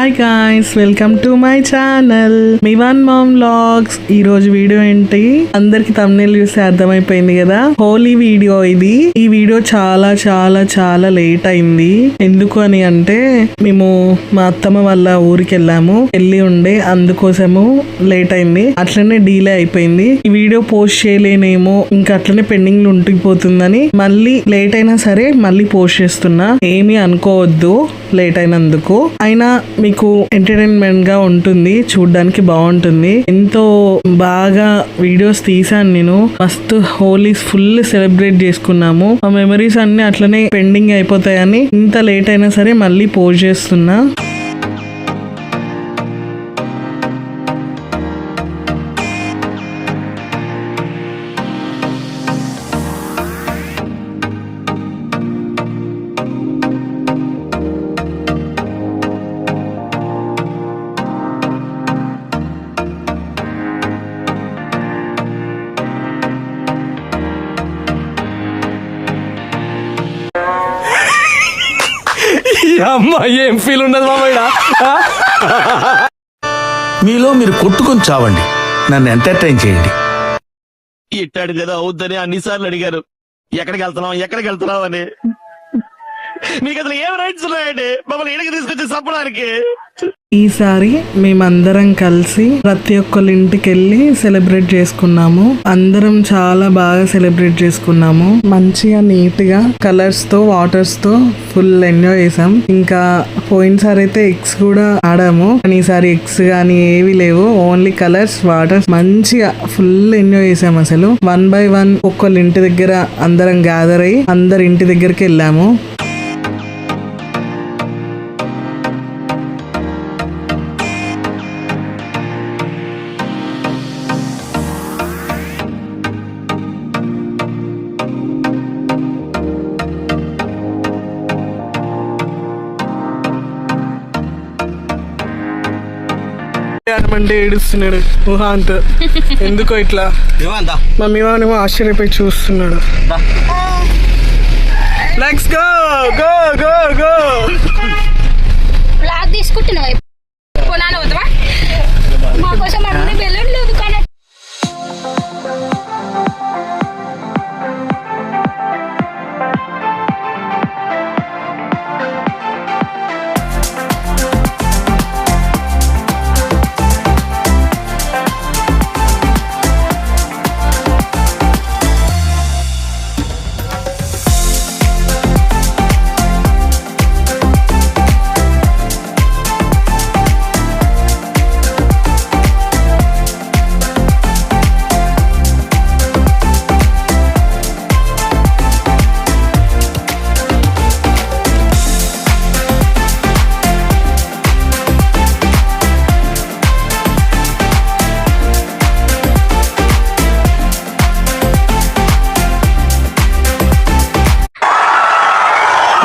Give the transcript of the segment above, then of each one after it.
Hi guys, welcome to my channel మీ one mom vlogs. ఈ రోజు వీడియో ఏంటి అందరికి thumbnail చూస్తే అర్థమైపోయింది కదా, హోలీ వీడియో ఇది. ఈ వీడియో చాలా చాలా చాలా లేట్ అయింది. ఎందుకు అని అంటే మేము మా అత్తమ్మ వాళ్ళ ఊరికి వెళ్ళాము, వెళ్ళి ఉండే, అందుకోసము లేట్ అయింది. అట్లనే డీలే అయిపోయింది. ఈ వీడియో పోస్ట్ చేయలేనేమో, ఇంకా అట్లనే పెండింగ్ లో ఉండిపోతుందని మళ్ళీ లేట్ అయినా సరే మళ్ళీ పోస్ట్ చేస్తున్నా. ఏమీ అనుకోవద్దు లేట్ అయినందుకు. అయినా మీకు ఎంటర్టైన్మెంట్ గా ఉంటుంది, చూడడానికి బాగుంటుంది. ఎంతో బాగా వీడియోస్ తీసాను నేను. మస్తు హోలీ ఫుల్ సెలబ్రేట్ చేసుకున్నాము. ఆ మెమరీస్ అన్ని అట్లనే పెండింగ్ అయిపోతాయని ఇంత లేట్ అయినా సరే మళ్ళీ పోస్ట్ చేస్తున్నా. అమ్మా ఏం ఫీల్ ఉండదు మామయ్య. మీలో మీరు కొట్టుకొని చావండి, నన్ను ఎంటర్టైన్ చేయండి. ఇట్టాడు కదా అవుద్దని అన్నిసార్లు అడిగారు, ఎక్కడికి వెళ్తున్నావు అని. మీకు అసలు ఏం రైట్స్ ఉన్నాయండి మమ్మల్ని ఇంటికి తీసుకొచ్చి చంపడానికి? ఈసారి మేమందరం కలిసి ప్రతి ఒక్కళ్ళ ఇంటికి వెళ్ళి సెలబ్రేట్ చేసుకున్నాము. అందరం చాలా బాగా సెలబ్రేట్ చేసుకున్నాము. మంచిగా నీట్ గా కలర్స్ తో, వాటర్స్ తో ఫుల్ ఎంజాయ్ చేసాం. ఇంకా పోయినసారి అయితే ఎగ్స్ కూడా ఆడాము, కానీ ఈసారి ఎగ్స్ గానీ ఏవి లేవు, ఓన్లీ కలర్స్, వాటర్స్. మంచిగా ఫుల్ ఎంజాయ్ చేసాం. అసలు 1 by 1 ఒక్కళ్ళ ఇంటి దగ్గర అందరం గ్యాదర్ అయ్యి అందరి ఇంటి దగ్గరికి వెళ్ళాము. అంటే ఏడుస్తున్నాడు ఊహాంత్. ఎందుకో ఇట్లా మమ్మీ వానేమో ఆశ్చర్యపోయి చూస్తున్నాడు. Let's go go go go. Blog తీసుకుంటున్నావా? పొలాన పోతావా? మా కోసం అన్ని బెలూన్ లేదు కానీ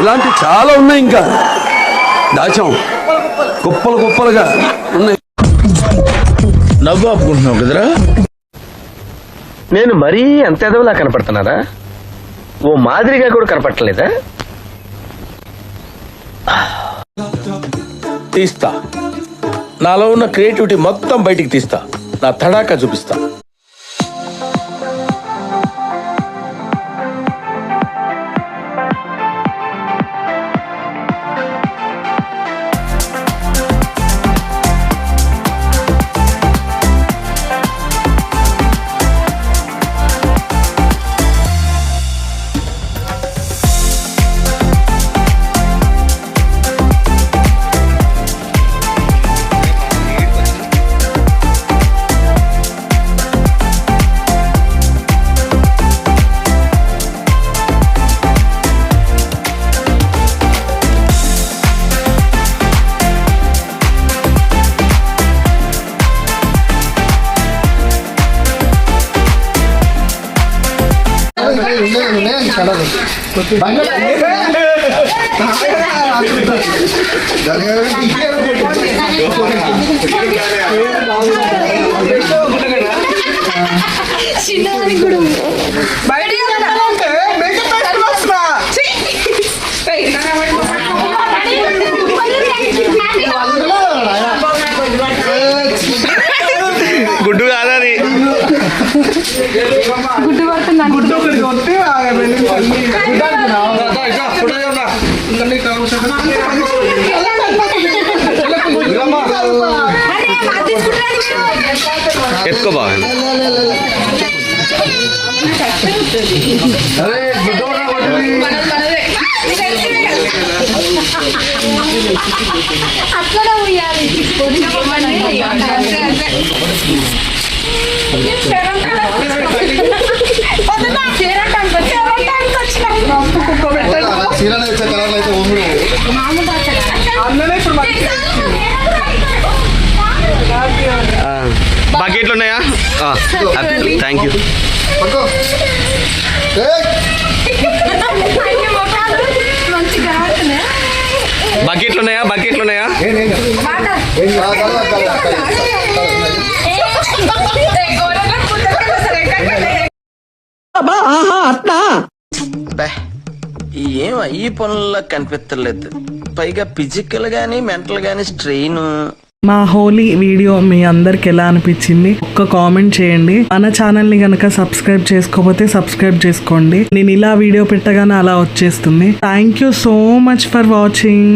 ఇలాంటి చాలా ఉన్నాయి, ఇంకా దాచాం కుప్పలు కుప్పలుగా ఉన్నాయి. నవ్వు ఆపుకుంటున్నావు కదరా? నేను మరీ అంత ఎదవలా కనపడుతున్నారా? ఓ మాదిరిగా కూడా కనపడలేదా? తీస్తా, నాలో ఉన్న క్రియేటివిటీ మొత్తం బయటికి తీస్తా, నా తడాకా చూపిస్తా. చిన్నదానికి కూడా ఎత్తుకో బాగా. అక్కడ పోయాలి బకెట్లు ఉన్నాయా? Thank you. బకెట్లు ఉన్నాయా? బకెట్లు ఉన్నాయా? ఏం ఈ పనుల్లో కనిపించలేదు, పైగా ఫిజికల్ గానీ మెంటల్ గానీ స్ట్రెయిన్. మా హోలీ వీడియో మీ అందరికి ఎలా అనిపించింది ఒక్క కామెంట్ చేయండి. మన ఛానల్ ని గనక సబ్స్క్రైబ్ చేసుకోకపోతే సబ్స్క్రైబ్ చేసుకోండి. నేను ఇలా వీడియో పెట్టగానే అలా వచ్చేస్తుంది. Thank you so much for watching.